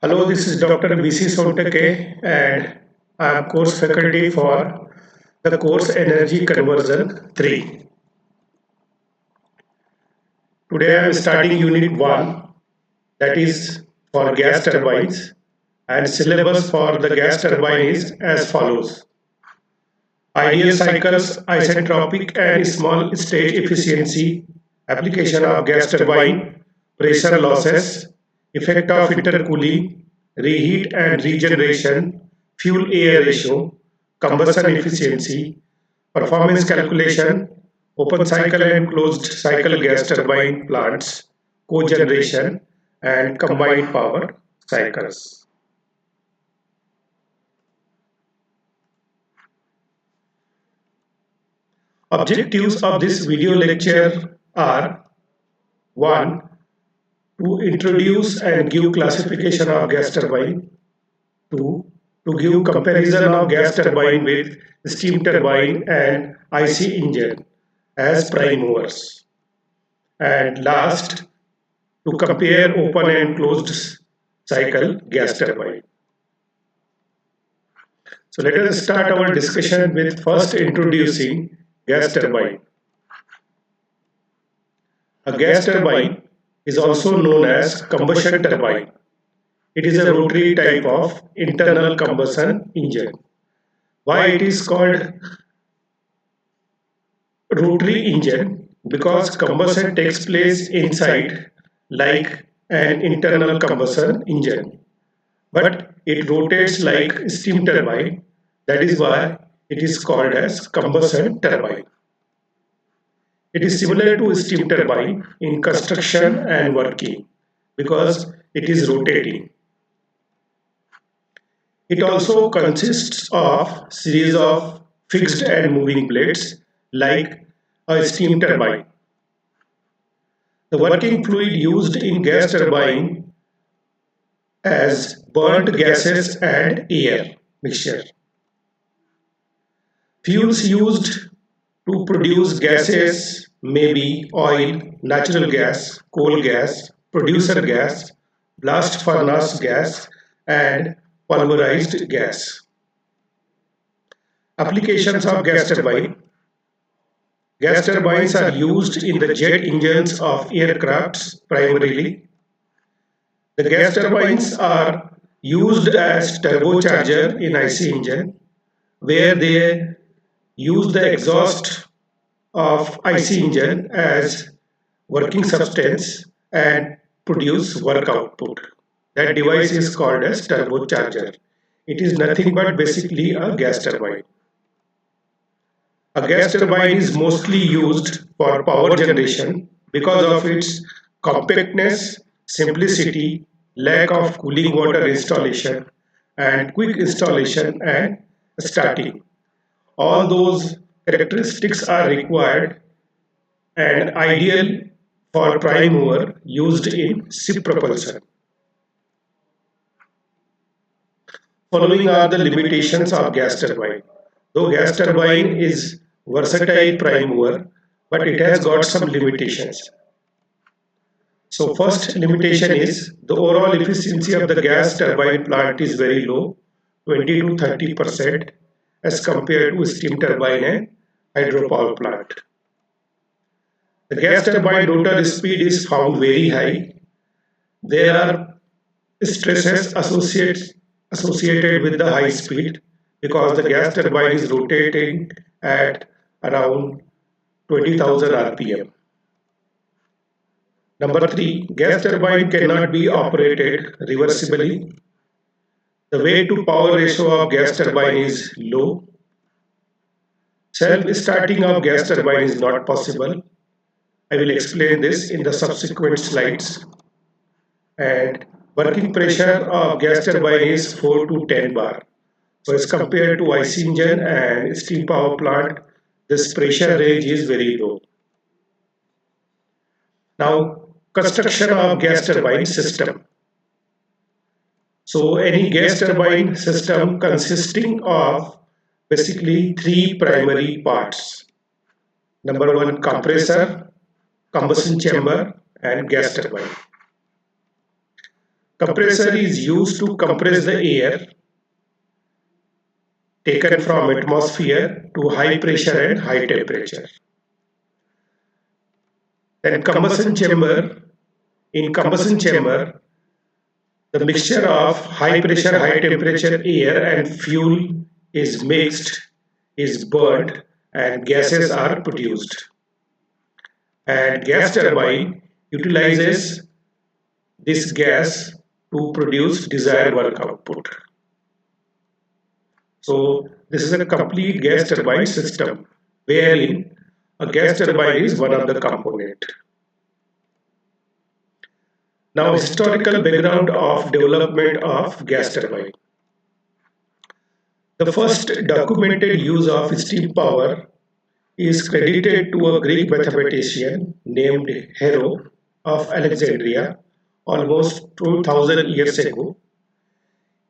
Hello, this is Dr. B.C. Sontake and I am course faculty for the course Energy Conversion 3. Today I am starting Unit 1, that is for gas turbines, and syllabus for the gas turbine is as follows. Ideal cycles, isentropic and small stage efficiency, application of gas turbine, pressure losses, effect of intercooling, reheat and regeneration, fuel-air ratio, combustion efficiency, performance calculation, open cycle and closed cycle gas turbine plants, cogeneration, and combined power cycles. Objectives of this video lecture are 1. To introduce and give classification of gas turbine. 2. To give comparison of gas turbine with steam turbine and IC engine as prime movers. And last, to compare open and closed cycle gas turbine. So let us start our discussion with first introducing gas turbine. A gas turbine is also known as combustion turbine. It is a rotary type of internal combustion engine. Why it is called rotary engine? Because combustion takes place inside like an internal combustion engine. But it rotates like steam turbine. That is why it is called as combustion turbine. It is similar to steam turbine in construction and working because it is rotating. It also consists of series of fixed and moving blades like a steam turbine. The working fluid used in gas turbine as burnt gases and air mixture. Fuels used to produce gases may be oil, natural gas, coal gas, producer gas, blast furnace gas, and pulverized gas. Applications of gas turbine. Gas turbines are used in the jet engines of aircrafts primarily. The gas turbines are used as turbocharger in IC engine, where they use the exhaust of IC engine as working substance and produce work output. That device is called as turbocharger. It is nothing but basically a gas turbine. A gas turbine is mostly used for power generation because of its compactness, simplicity, lack of cooling water installation, and quick installation and starting. All those characteristics are required and ideal for prime mover used in ship propulsion. Following are the limitations of gas turbine. Though gas turbine is versatile prime mover, but it has got some limitations. So first limitation is the overall efficiency of the gas turbine plant is very low, 20 to 30% as compared to steam turbine and hydropower plant. The gas turbine rotor speed is found very high. There are stresses associated with the high speed because the gas turbine is rotating at around 20,000 rpm. Number 3, gas turbine cannot be operated reversibly. The weight to power ratio of gas turbine is low. Self-starting of gas turbine is not possible. I will explain this in the subsequent slides. And working pressure of gas turbine is 4 to 10 bar. So as compared to IC engine and steam power plant, this pressure range is very low. Now, construction of gas turbine system. So any gas turbine system consisting of basically 3 primary parts. Number 1, compressor, combustion chamber, and gas turbine. Compressor is used to compress the air taken from atmosphere to high pressure and high temperature. Then combustion chamber, in combustion chamber, the mixture of high pressure, high temperature air and fuel is mixed, is burned, and gases are produced. And gas turbine utilizes this gas to produce desired work output. So this is a complete gas turbine system wherein a gas turbine is one of the component. Now historical background of development of gas turbine. The first documented use of steam power is credited to a Greek mathematician named Hero of Alexandria almost 2000 years ago.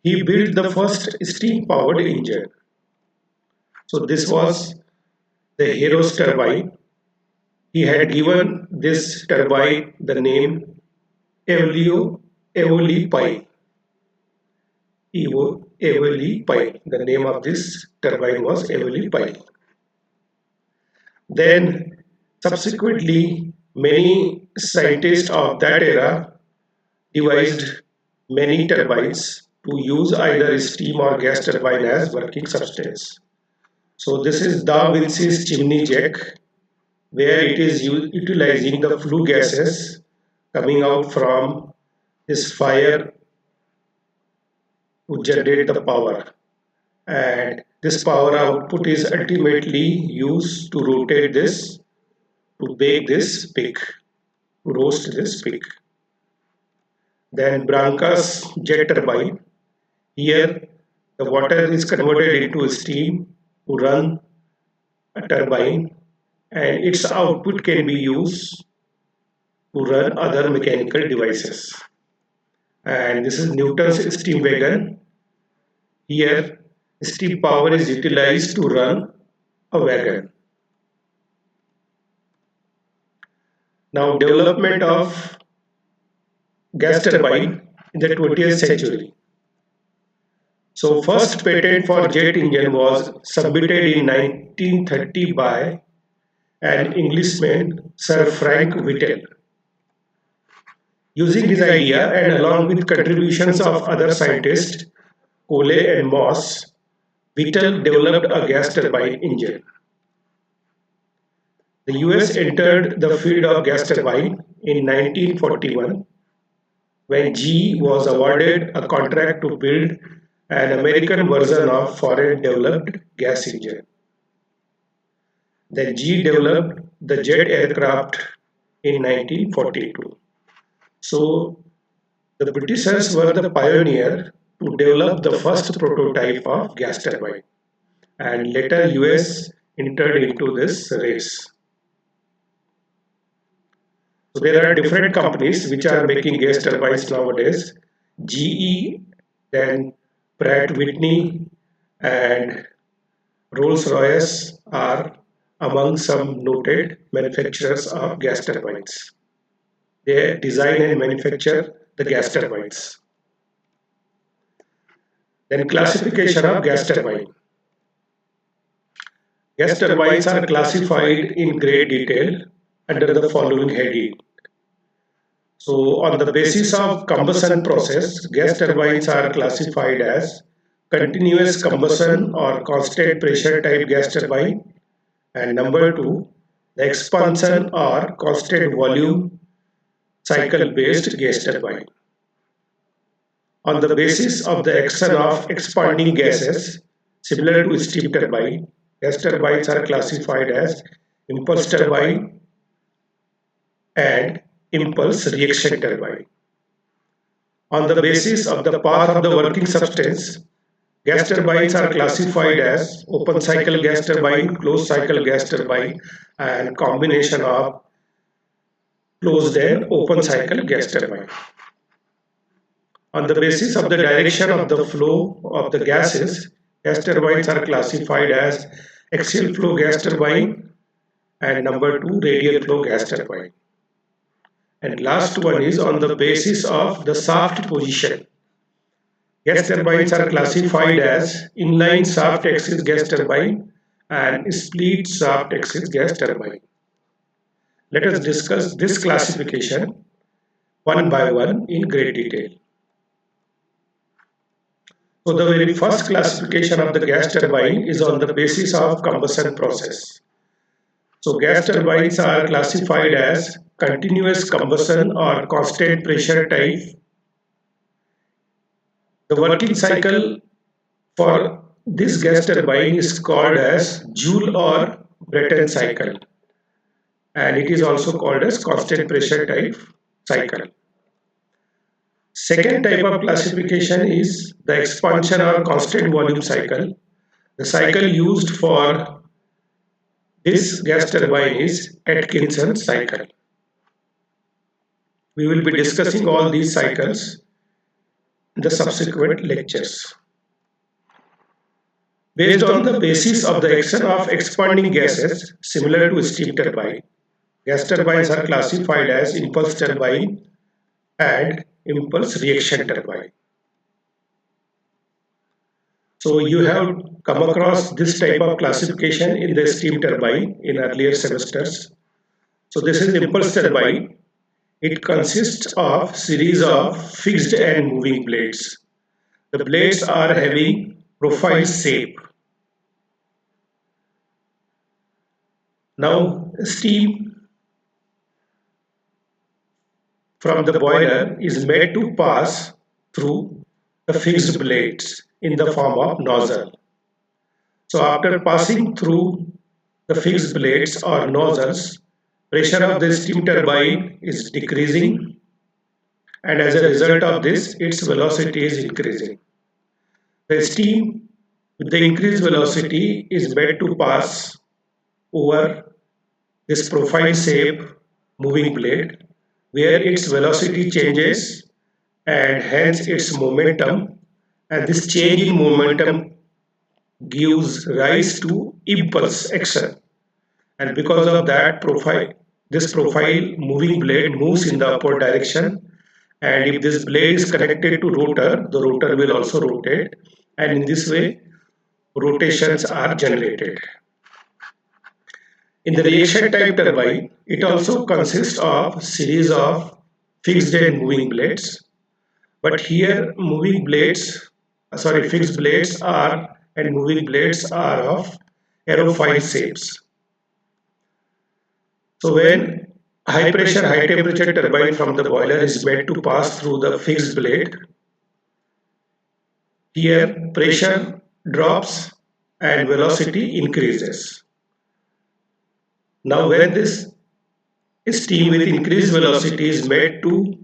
He built the first steam powered engine. So this was the Hero's turbine. He had given this turbine the name Eoli Pi. Eoli Pi. The name of this turbine was Eoli Pi. Then subsequently many scientists of that era devised many turbines to use either steam or gas turbine as working substance. So this is Da Vinci's chimney jack, where it is utilizing the flue gases coming out from this fire to generate the power. And this power output is ultimately used to rotate this, to bake this pig, to roast this pig. Then Branca's jet turbine. Here the water is converted into steam to run a turbine, and its output can be used to run other mechanical devices. And this is Newton's steam wagon. Here steam power is utilized to run a wagon. Now development of gas turbine in the 20th century. So first patent for jet engine was submitted in 1930 by an Englishman, Sir Frank Whittle. Using his idea and along with contributions of other scientists, Cole and Moss, Whittle developed a gas turbine engine. The US entered the field of gas turbine in 1941 when GE was awarded a contract to build an American version of foreign developed gas engine. Then GE developed the jet aircraft in 1942. So the Britishers were the pioneer to develop the first prototype of gas turbine, and later US entered into this race. So there are different companies which are making gas turbines nowadays. GE, then Pratt Whitney, and Rolls-Royce are among some noted manufacturers of gas turbines. They design and manufacture the gas turbines. Then classification of gas turbine. Gas turbines are classified in great detail under the following heading. So on the basis of combustion process, gas turbines are classified as continuous combustion or constant pressure type gas turbine, and number 2, the expansion or constant volume cycle based gas turbine. On the basis of the action of expanding gases, similar to steam turbine, gas turbines are classified as impulse turbine and impulse reaction turbine. On the basis of the path of the working substance, gas turbines are classified as open cycle gas turbine, closed cycle gas turbine, and combination of closed and open cycle gas turbine. On the basis of the direction of the flow of the gases, gas turbines are classified as axial flow gas turbine and number 2, radial flow gas turbine. And last one is on the basis of the shaft position. Gas turbines are classified as inline shaft axis gas turbine and split shaft axis gas turbine. Let us discuss this classification one by one in great detail. So the very first classification of the gas turbine is on the basis of combustion process. So gas turbines are classified as continuous combustion or constant pressure type. The working cycle for this gas turbine is called as Joule or Brayton cycle, and it is also called as constant pressure type cycle. Second type of classification is the expansion or constant volume cycle. The cycle used for this gas turbine is Atkinson cycle. We will be discussing all these cycles in the subsequent lectures. Based on the basis of the action of expanding gases similar to steam turbine, gas turbines are classified as impulse turbine and impulse reaction turbine. So you have come across this type of classification in the steam turbine in earlier semesters. So this is impulse turbine. It consists of series of fixed and moving blades. The blades are having profile shape. Now steam from the boiler is made to pass through the fixed blades in the form of nozzle. So after passing through the fixed blades or nozzles, pressure of the steam turbine is decreasing, and as a result of this, its velocity is increasing. The steam with the increased velocity is made to pass over this profile shape moving blade, where its velocity changes and hence its momentum, and this change in momentum gives rise to impulse action, and because of that this profile moving blade moves in the upward direction, and if this blade is connected to rotor, the rotor will also rotate, and in this way rotations are generated. In the reaction type turbine, it also consists of series of fixed and moving blades, but here fixed blades are and moving blades are of aerofoil shapes. So when high pressure, high temperature turbine from the boiler is made to pass through the fixed blade, here pressure drops and velocity increases. Now when this steam with increased velocity is made to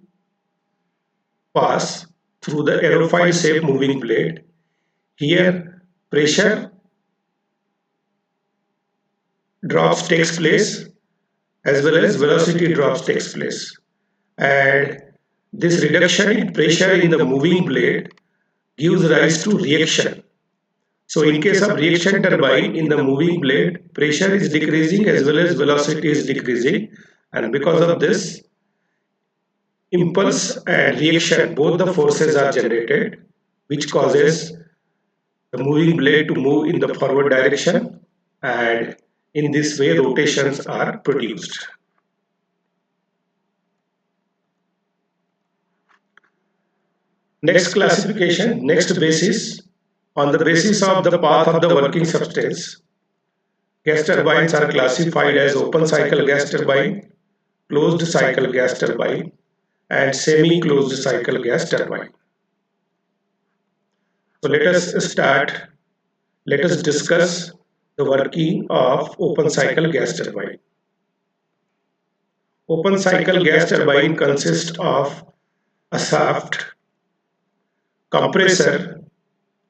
pass through the aerofoil shape moving blade, here pressure drops takes place as well as velocity drops takes place, and this reduction in pressure in the moving blade gives rise to reaction. So in case of reaction turbine, in the moving blade, pressure is decreasing as well as velocity is decreasing, and because of this, impulse and reaction, both the forces are generated, which causes the moving blade to move in the forward direction, and in this way rotations are produced. Next classification, next basis, on the basis of the path of the working substance, gas turbines are classified as open cycle gas turbine, closed cycle gas turbine, and semi-closed cycle gas turbine. So let us discuss the working of open cycle gas turbine. Open cycle gas turbine consists of a shaft, compressor.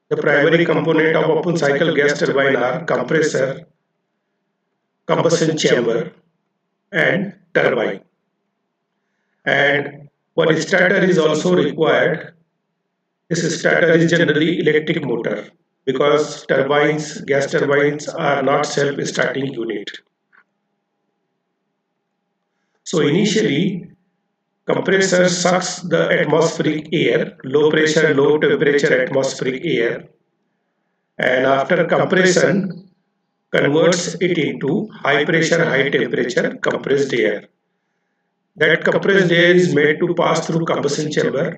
The primary component of open cycle gas turbine are compressor, combustion chamber, and turbine. And one starter is also required. This starter is generally electric motor, because gas turbines are not self-starting unit. So initially, Compressor sucks the atmospheric air, low pressure, low temperature atmospheric air, and after compression converts it into high pressure, high temperature compressed air. That compressed air is made to pass through combustion chamber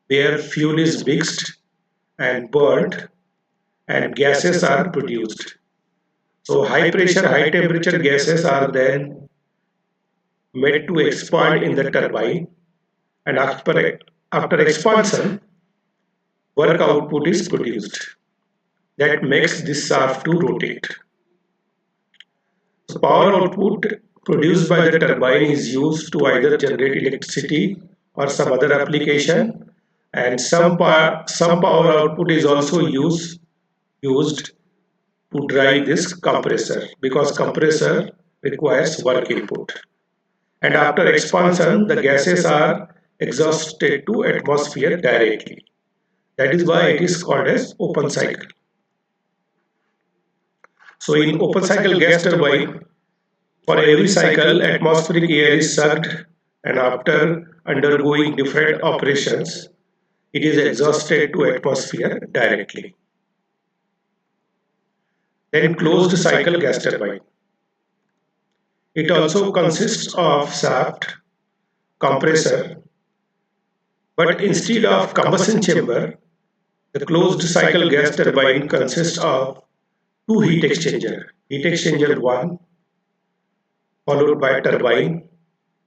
where fuel is mixed and burnt and gases are produced. So high pressure, high temperature gases are then made to expand in the turbine, and after expansion work output is produced that makes this shaft to rotate. So power output produced by the turbine is used to either generate electricity or some other application, and some power output is also used to drive this compressor because compressor requires work input. And after expansion, the gases are exhausted to atmosphere directly. That is why it is called as open cycle. So in open cycle gas turbine, for every cycle, atmospheric air is sucked, and after undergoing different operations, it is exhausted to atmosphere directly. Then closed cycle gas turbine. It also consists of shaft, compressor, but instead of combustion chamber, the closed cycle gas turbine consists of two heat exchanger. Heat exchanger 1 followed by turbine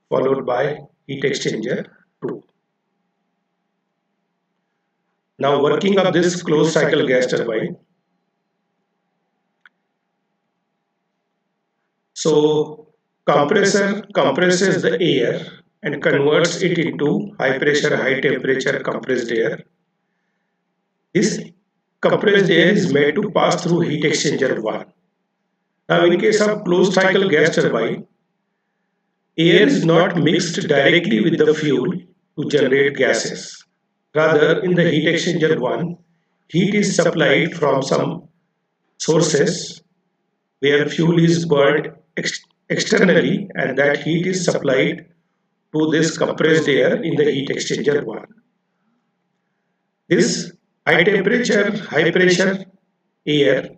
followed by heat exchanger 2. Now working of this closed cycle gas turbine. So compressor compresses the air and converts it into high pressure, high temperature compressed air. This compressed air is made to pass through heat exchanger 1. Now in case of closed cycle gas turbine, air is not mixed directly with the fuel to generate gases. Rather, in the heat exchanger 1, heat is supplied from some sources where fuel is burned externally, and that heat is supplied to this compressed air in the heat exchanger 1. This high temperature, high pressure air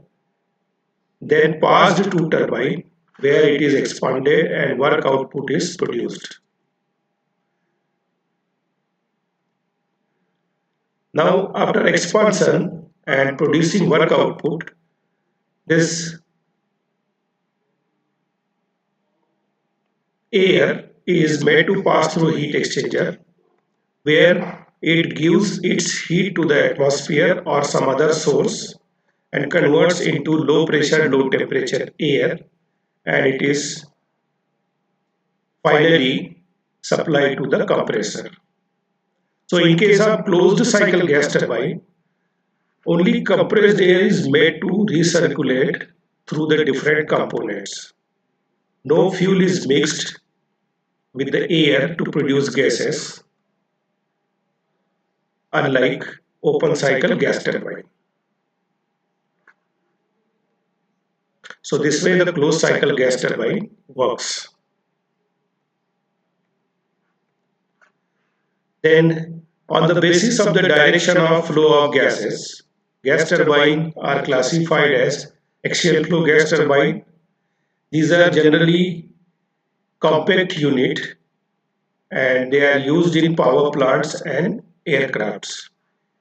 then passed to turbine where it is expanded and work output is produced. Now after expansion and producing work output, this air is made to pass through heat exchanger where it gives its heat to the atmosphere or some other source and converts into low pressure, low temperature air, and it is finally supplied to the compressor. So in case of closed cycle gas turbine, only compressed air is made to recirculate through the different components. No fuel is mixed with the air to produce gases, unlike open cycle gas turbine. So this way the closed cycle gas turbine works. Then on the basis of the direction of flow of gases, gas turbine are classified as axial flow gas turbine. These are generally compact unit and they are used in power plants and aircrafts.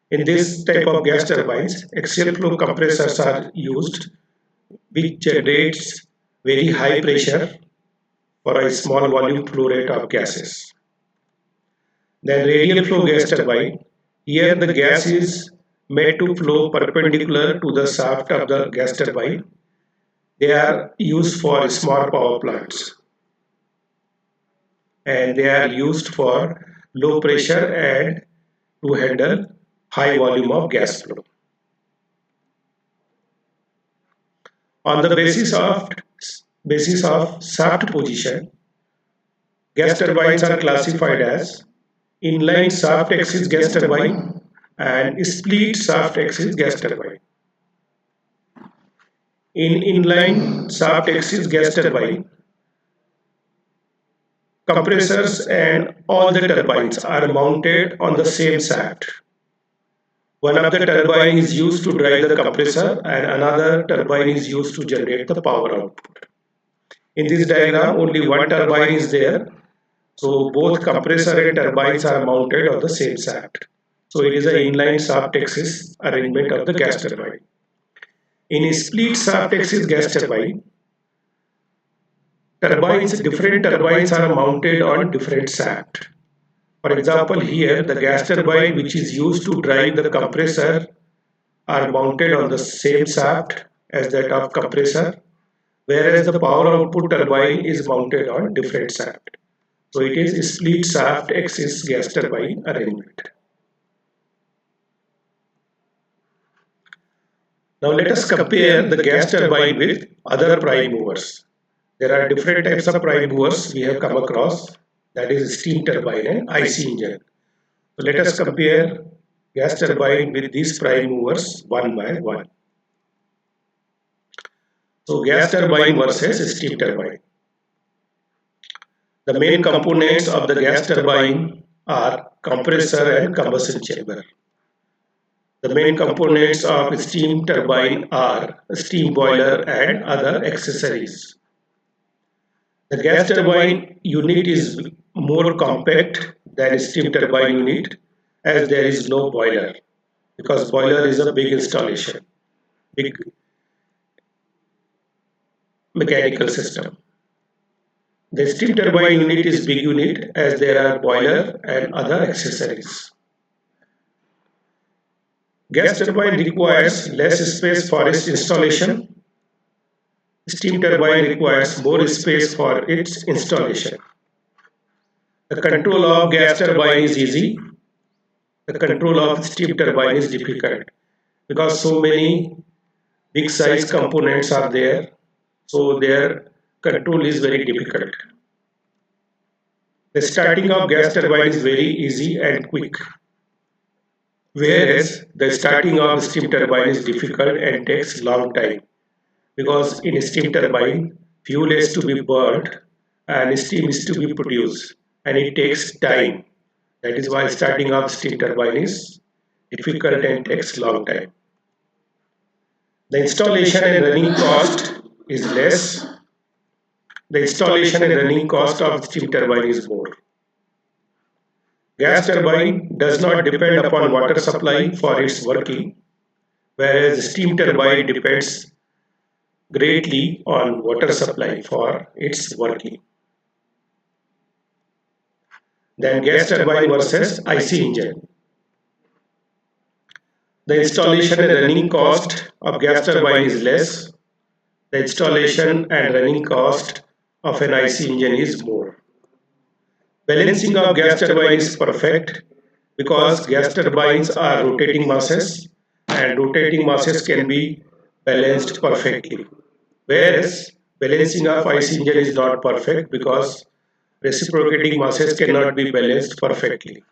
In this type of gas turbines, axial flow compressors are used, which generates very high pressure for a small volume flow rate of gases. Then radial flow gas turbine, here the gas is made to flow perpendicular to the shaft of the gas turbine. They are used for small power plants and they are used for low pressure and to handle high volume of gas flow. On the basis of shaft position, gas turbines are classified as inline shaft axis gas turbine and split shaft axis gas turbine. In inline shaft axis gas turbine, compressors and all the turbines are mounted on the same shaft. One of the turbine is used to drive the compressor and another turbine is used to generate the power output. In this diagram, only one turbine is there. So both compressor and turbines are mounted on the same shaft. So it is an inline shaft axis arrangement of the gas turbine. In a split shaft axis gas turbine, different turbines are mounted on different shaft. For example, here the gas turbine which is used to drive the compressor are mounted on the same shaft as that of compressor, whereas the power output turbine is mounted on different shaft. So it is a split shaft axis gas turbine arrangement. Now let us compare the gas turbine with other prime movers. There are different types of prime movers we have come across, that is steam turbine and IC engine. So let us compare gas turbine with these prime movers one by one. So gas turbine versus steam turbine. The main components of the gas turbine are compressor and combustion chamber. The main components of steam turbine are steam boiler and other accessories. The gas turbine unit is more compact than steam turbine unit as there is no boiler, because boiler is a big installation, big mechanical system. The steam turbine unit is big unit as there are boiler and other accessories. Gas turbine requires less space for its installation. Steam turbine requires more space for its installation. The control of gas turbine is easy. The control of steam turbine is difficult because so many big size components are there, so their control is very difficult. The starting of gas turbine is very easy and quick, whereas the starting of steam turbine is difficult and takes long time, because in a steam turbine fuel is to be burned and steam is to be produced and it takes time. That is why starting of steam turbine is difficult and takes long time. The installation and running cost is less. The installation and running cost of steam turbine is more. Gas turbine does not depend upon water supply for its working, whereas steam turbine depends greatly on water supply for its working. Then gas turbine versus IC engine. The installation and running cost of gas turbine is less. The installation and running cost of an IC engine is more. Balancing of gas turbine is perfect because gas turbines are rotating masses and rotating masses can be balanced perfectly. Whereas balancing of IC engine is not perfect because reciprocating masses cannot be balanced perfectly.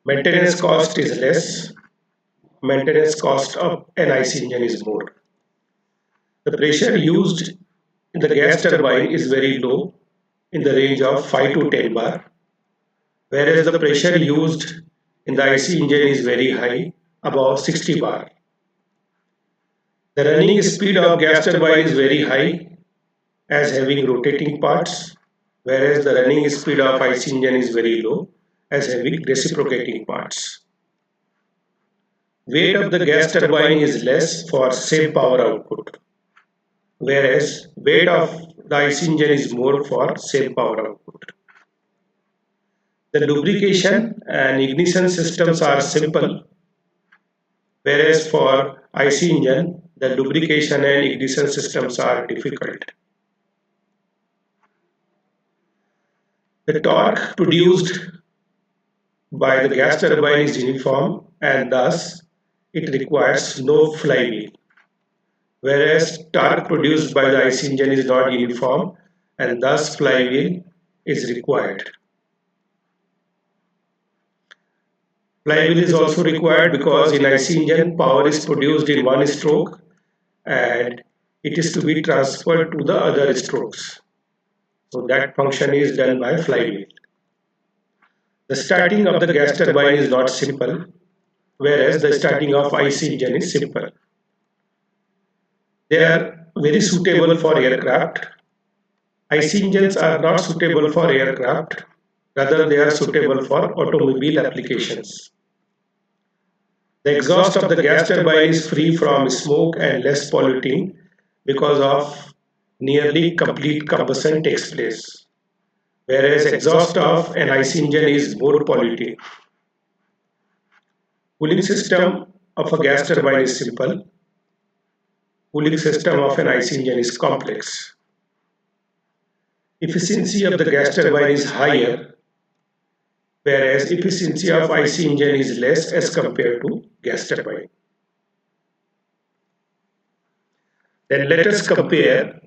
Maintenance cost is less. Maintenance cost of an IC engine is more. The pressure used in the gas turbine is very low, in the range of 5 to 10 bar, whereas the pressure used in the IC engine is very high, above 60 bar. The running speed of gas turbine is very high as having rotating parts, whereas the running speed of IC engine is very low as having reciprocating parts. Weight of the gas turbine is less for same power output, whereas weight of the IC engine is more for same power output. The lubrication and ignition systems are simple, whereas for IC engine, the lubrication and ignition systems are difficult. The torque produced by the gas turbine is uniform and thus it requires no flywheel, whereas torque produced by the IC engine is not uniform and thus flywheel is required. Flywheel is also required because in IC engine power is produced in one stroke and it is to be transferred to the other strokes. So that function is done by flywheel. The starting of the gas turbine is not simple, whereas the starting of IC engine is simple. They are very suitable for aircraft. IC engines are not suitable for aircraft, rather they are suitable for automobile applications. The exhaust of the gas turbine is free from smoke and less polluting because of nearly complete combustion takes place, whereas exhaust of an IC engine is more polluting. Cooling system of a gas turbine is simple. Cooling system of an IC engine is complex. Efficiency of the gas turbine is higher, whereas efficiency of IC engine is less as compared to gas turbine. Then let us compare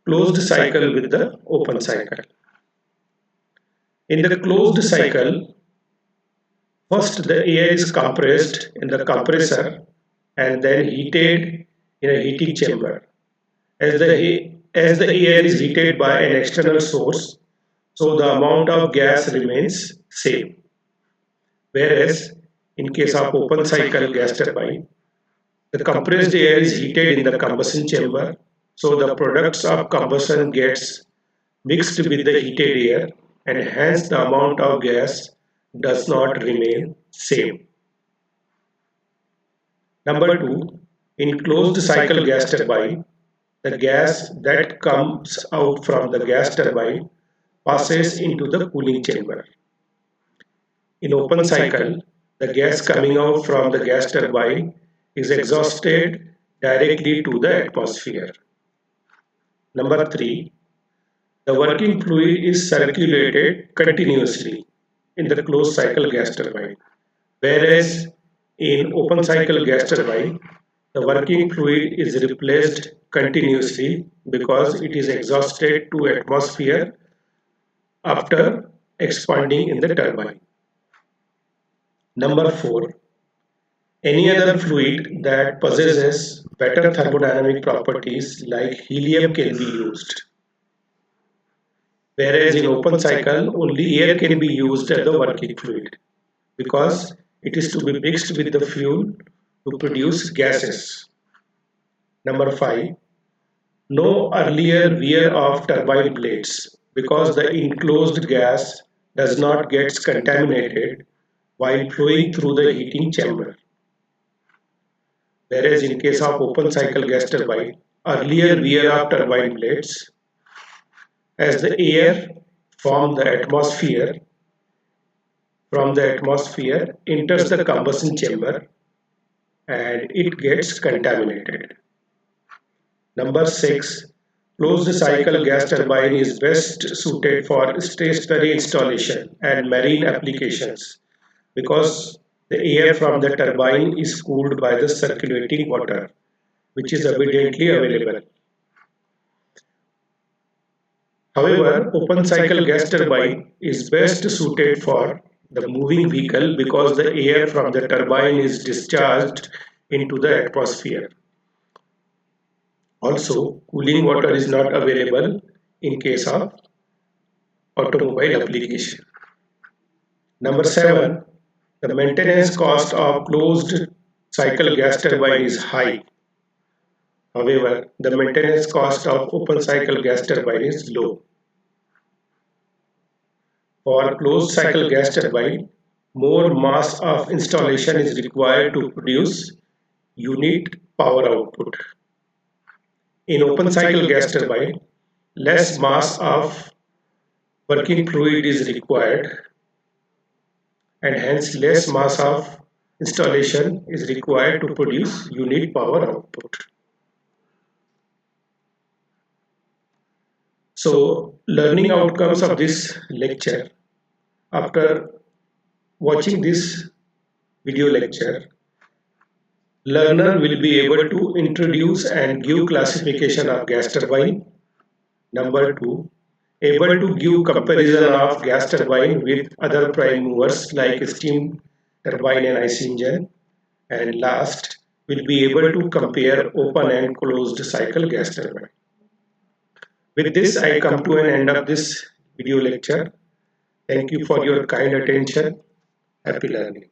closed cycle with the open cycle. In the closed cycle, first the air is compressed in the compressor and then heated in a heating chamber. As the air is heated by an external source, so the amount of gas remains same. Whereas in case of open cycle gas turbine, the compressed air is heated in the combustion chamber, so the products of combustion gets mixed with the heated air and hence the amount of gas does not remain same. Number 2, in closed cycle gas turbine, the gas that comes out from the gas turbine passes into the cooling chamber. In open cycle, the gas coming out from the gas turbine is exhausted directly to the atmosphere. Number 3, the working fluid is circulated continuously in the closed cycle gas turbine, whereas in open cycle gas turbine, the working fluid is replaced continuously because it is exhausted to atmosphere after expanding in the turbine. Number 4, any other fluid that possesses better thermodynamic properties like helium can be used. Whereas in open cycle, only air can be used as the working fluid because it is to be mixed with the fuel to produce gases. Number 5, no earlier wear of turbine blades because the enclosed gas does not get contaminated while flowing through the heating chamber. Whereas in case of open cycle gas turbine, earlier wear of turbine blades as the air from the atmosphere enters the combustion chamber and it gets contaminated. Number 6, closed cycle gas turbine is best suited for stationary installation and marine applications because the air from the turbine is cooled by the circulating water, which is evidently available. However, open cycle gas turbine is best suited for the moving vehicle because the air from the turbine is discharged into the atmosphere. Also, cooling water is not available in case of automobile application. Number 7, the maintenance cost of closed cycle gas turbine is high. However, the maintenance cost of open cycle gas turbine is low. For closed cycle gas turbine, more mass of installation is required to produce unit power output. In open cycle gas turbine, less mass of working fluid is required and hence less mass of installation is required to produce unit power output. So, learning outcomes of this lecture. After watching this video lecture, learner will be able to introduce and give classification of gas turbine. Number 2, able to give comparison of gas turbine with other prime movers like steam turbine and IC engine. And last, will be able to compare open and closed cycle gas turbine. With this, I come to an end of this video lecture. Thank you for your kind attention. Happy learning.